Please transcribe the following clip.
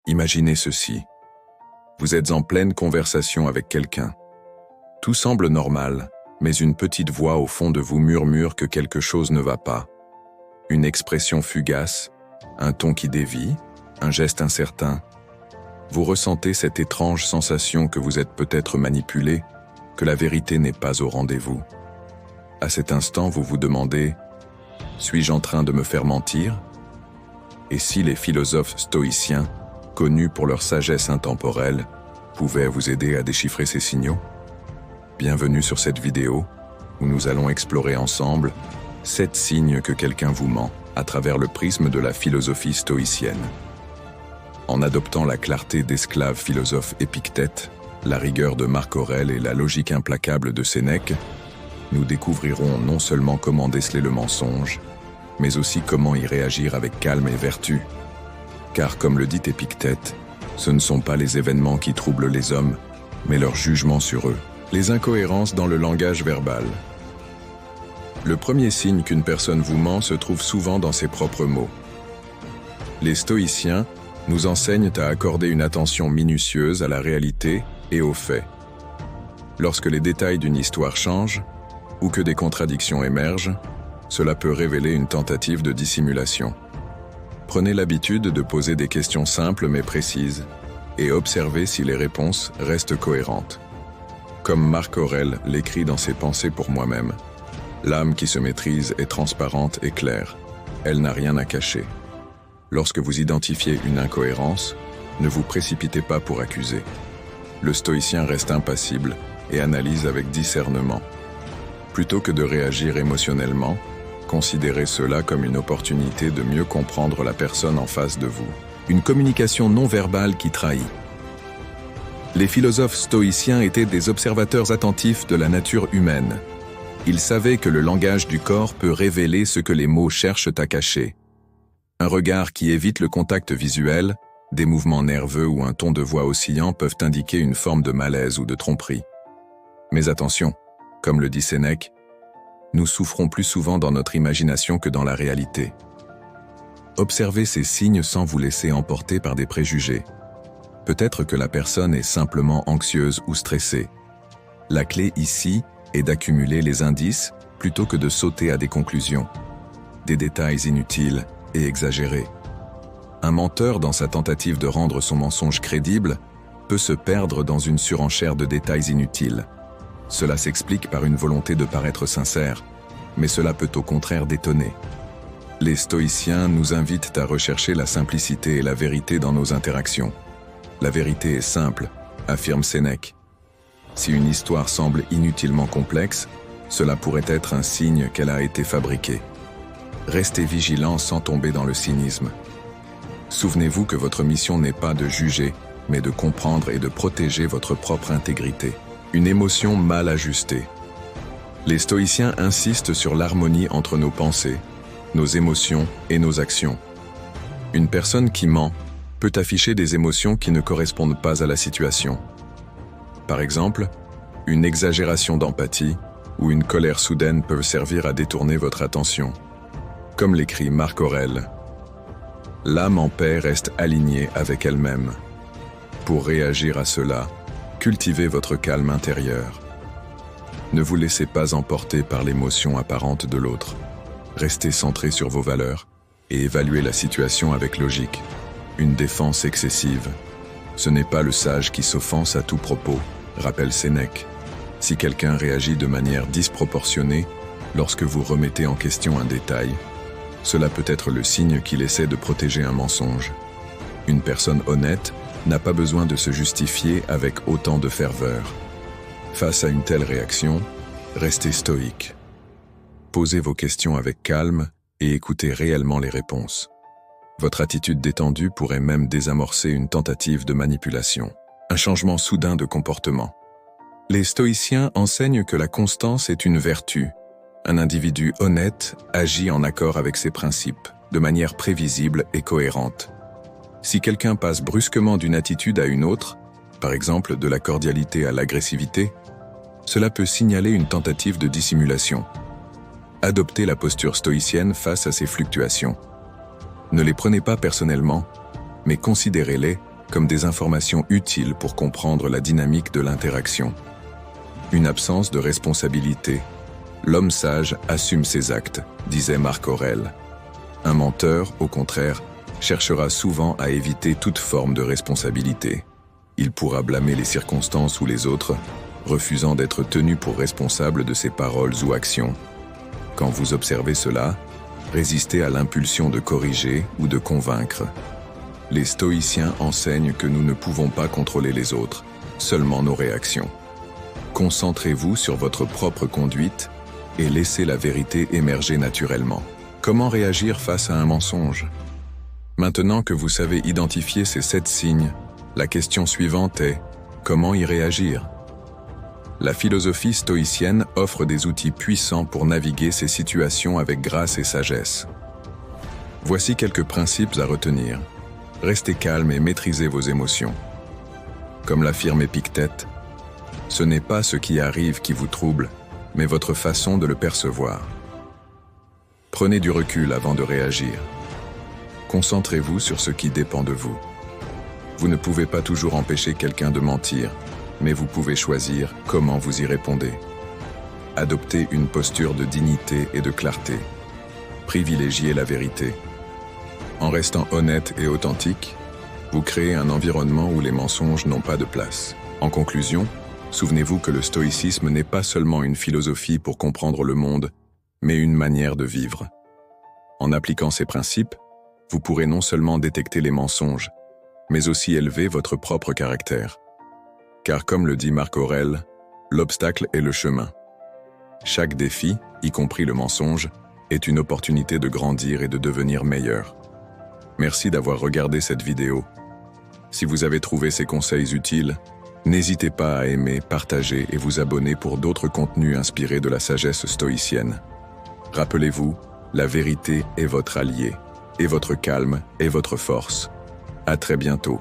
Imaginez ceci. Vous êtes en pleine conversation avec quelqu'un. Tout semble normal, mais une petite voix au fond de vous murmure que quelque chose ne va pas. Une expression fugace, un ton qui dévie, un geste incertain. Vous ressentez cette étrange sensation que vous êtes peut-être manipulé, que la vérité n'est pas au rendez-vous. À cet instant, vous vous demandez « Suis-je en train de me faire mentir ?» Et si les philosophes stoïciens, connus pour leur sagesse intemporelle, pouvaient vous aider à déchiffrer ces signaux? Bienvenue sur cette vidéo, où nous allons explorer ensemble 7 signes que quelqu'un vous ment à travers le prisme de la philosophie stoïcienne. En adoptant la clarté d'esclave philosophe Épictète, la rigueur de Marc Aurèle et la logique implacable de Sénèque, nous découvrirons non seulement comment déceler le mensonge, mais aussi comment y réagir avec calme et vertu. Car comme le dit Épictète, ce ne sont pas les événements qui troublent les hommes, mais leur jugement sur eux. Les incohérences dans le langage verbal. Le premier signe qu'une personne vous ment se trouve souvent dans ses propres mots. Les stoïciens nous enseignent à accorder une attention minutieuse à la réalité et aux faits. Lorsque les détails d'une histoire changent, ou que des contradictions émergent, cela peut révéler une tentative de dissimulation. Prenez l'habitude de poser des questions simples mais précises, et observez si les réponses restent cohérentes. Comme Marc Aurèle l'écrit dans ses Pensées pour moi-même, l'âme qui se maîtrise est transparente et claire. Elle n'a rien à cacher. Lorsque vous identifiez une incohérence, ne vous précipitez pas pour accuser. Le stoïcien reste impassible et analyse avec discernement. Plutôt que de réagir émotionnellement, considérez cela comme une opportunité de mieux comprendre la personne en face de vous. Une communication non verbale qui trahit. Les philosophes stoïciens étaient des observateurs attentifs de la nature humaine. Ils savaient que le langage du corps peut révéler ce que les mots cherchent à cacher. Un regard qui évite le contact visuel, des mouvements nerveux ou un ton de voix oscillant peuvent indiquer une forme de malaise ou de tromperie. Mais attention, comme le dit Sénèque, nous souffrons plus souvent dans notre imagination que dans la réalité. Observez ces signes sans vous laisser emporter par des préjugés. Peut-être que la personne est simplement anxieuse ou stressée. La clé ici est d'accumuler les indices plutôt que de sauter à des conclusions. Des détails inutiles et exagérés. Un menteur, dans sa tentative de rendre son mensonge crédible, peut se perdre dans une surenchère de détails inutiles. Cela s'explique par une volonté de paraître sincère, mais cela peut au contraire détonner. Les stoïciens nous invitent à rechercher la simplicité et la vérité dans nos interactions. La vérité est simple, affirme Sénèque. Si une histoire semble inutilement complexe, cela pourrait être un signe qu'elle a été fabriquée. Restez vigilants sans tomber dans le cynisme. Souvenez-vous que votre mission n'est pas de juger, mais de comprendre et de protéger votre propre intégrité. Une émotion mal ajustée. Les stoïciens insistent sur l'harmonie entre nos pensées, nos émotions et nos actions. Une personne qui ment peut afficher des émotions qui ne correspondent pas à la situation. Par exemple, une exagération d'empathie ou une colère soudaine peuvent servir à détourner votre attention. Comme l'écrit Marc Aurèle, « L'âme en paix reste alignée avec elle-même. Pour réagir à cela, cultivez votre calme intérieur. Ne vous laissez pas emporter par l'émotion apparente de l'autre. Restez centré sur vos valeurs et évaluez la situation avec logique. Une défense excessive. Ce n'est pas le sage qui s'offense à tout propos, rappelle Sénèque. Si quelqu'un réagit de manière disproportionnée lorsque vous remettez en question un détail, cela peut être le signe qu'il essaie de protéger un mensonge. Une personne honnête n'a pas besoin de se justifier avec autant de ferveur. Face à une telle réaction, restez stoïque. Posez vos questions avec calme et écoutez réellement les réponses. Votre attitude détendue pourrait même désamorcer une tentative de manipulation. Un changement soudain de comportement. Les stoïciens enseignent que la constance est une vertu. Un individu honnête agit en accord avec ses principes, de manière prévisible et cohérente. Si quelqu'un passe brusquement d'une attitude à une autre, par exemple de la cordialité à l'agressivité, cela peut signaler une tentative de dissimulation. Adoptez la posture stoïcienne face à ces fluctuations. Ne les prenez pas personnellement, mais considérez-les comme des informations utiles pour comprendre la dynamique de l'interaction. Une absence de responsabilité. L'homme sage assume ses actes, disait Marc Aurèle. Un menteur, au contraire, cherchera souvent à éviter toute forme de responsabilité. Il pourra blâmer les circonstances ou les autres, refusant d'être tenu pour responsable de ses paroles ou actions. Quand vous observez cela, résistez à l'impulsion de corriger ou de convaincre. Les stoïciens enseignent que nous ne pouvons pas contrôler les autres, seulement nos réactions. Concentrez-vous sur votre propre conduite et laissez la vérité émerger naturellement. Comment réagir face à un mensonge? Maintenant que vous savez identifier ces 7 signes, la question suivante est « Comment y réagir ?» La philosophie stoïcienne offre des outils puissants pour naviguer ces situations avec grâce et sagesse. Voici quelques principes à retenir. Restez calme et maîtrisez vos émotions. Comme l'affirme Épictète, ce n'est pas ce qui arrive qui vous trouble, mais votre façon de le percevoir. Prenez du recul avant de réagir. Concentrez-vous sur ce qui dépend de vous. Vous ne pouvez pas toujours empêcher quelqu'un de mentir, mais vous pouvez choisir comment vous y répondez. Adoptez une posture de dignité et de clarté. Privilégiez la vérité. En restant honnête et authentique, vous créez un environnement où les mensonges n'ont pas de place. En conclusion, souvenez-vous que le stoïcisme n'est pas seulement une philosophie pour comprendre le monde, mais une manière de vivre. En appliquant ces principes, vous pourrez non seulement détecter les mensonges, mais aussi élever votre propre caractère. Car comme le dit Marc Aurèle, l'obstacle est le chemin. Chaque défi, y compris le mensonge, est une opportunité de grandir et de devenir meilleur. Merci d'avoir regardé cette vidéo. Si vous avez trouvé ces conseils utiles, n'hésitez pas à aimer, partager et vous abonner pour d'autres contenus inspirés de la sagesse stoïcienne. Rappelez-vous, la vérité est votre allié, et votre calme est votre force. À très bientôt.